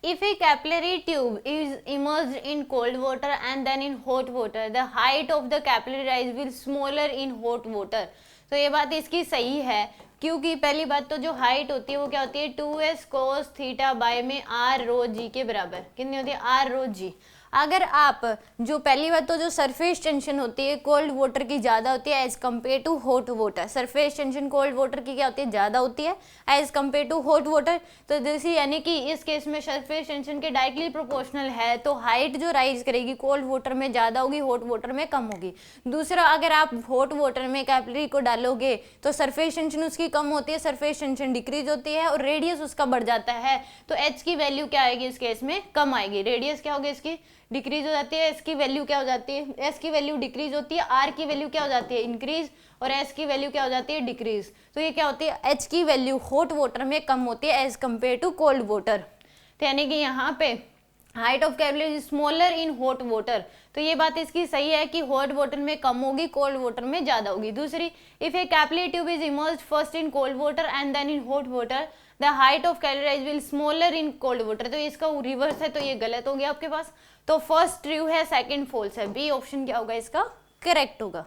If a capillary tube is immersed in cold water and then in hot water, the height of the capillary rise will smaller in hot water. तो ये बात इसकी सही है, क्योंकि पहली बात तो जो हाइट होती है वो क्या होती है 2s cos थीटा बाय में r रो g के बराबर, कितनी होती है r रो g। अगर आप जो पहली बात तो जो सरफेस टेंशन होती है कोल्ड वाटर की ज़्यादा होती है as compare to hot water, surface tension cold water की क्या होती है ज़्यादा होती है as compare to hot water. तो जैसे यानी कि इस केस में सरफेस टेंशन के डायरेक्टली प्रोपोर्शनल है, तो हाइट जो राइज करेगी कोल्ड वाटर में ज़्यादा होगी, हॉट वाटर में कम होगी। दूसरा, अगर आप हॉट वाटर में कैपिलरी को डालोगे तो सरफेस टेंशन उसकी कम होती है, सरफेस टेंशन डिक्रीज होती है और रेडियस उसका बढ़ जाता है, तो एच की वैल्यू क्या आएगी इस केस में कम आएगी, रेडियस क्या होगी इसकी डिक्रीज हो जाती है, एस की वैल्यू क्या हो जाती है, एस की वैल्यू डिक्रीज होती है, आर की वैल्यू क्या हो जाती है इंक्रीज और एस की वैल्यू क्या हो जाती है डिक्रीज। तो ये क्या होती है एच की वैल्यू हॉट वाटर में कम होती है as compare to cold water. तो यानी कि यहाँ पे height of capillary is smaller in hot water, तो ये बात इसकी सही है कि हॉट वाटर में कम होगी, कोल्ड वाटर में ज्यादा होगी। दूसरी, if a capillary tube is immersed first in cold water and then in hot water, the height of capillary rise will smaller in cold water. तो इसका रिवर्स है, तो ये गलत हो गया आपके पास। तो फर्स्ट ट्रू है, सेकंड फॉल्स है, बी ऑप्शन क्या होगा इसका करेक्ट होगा।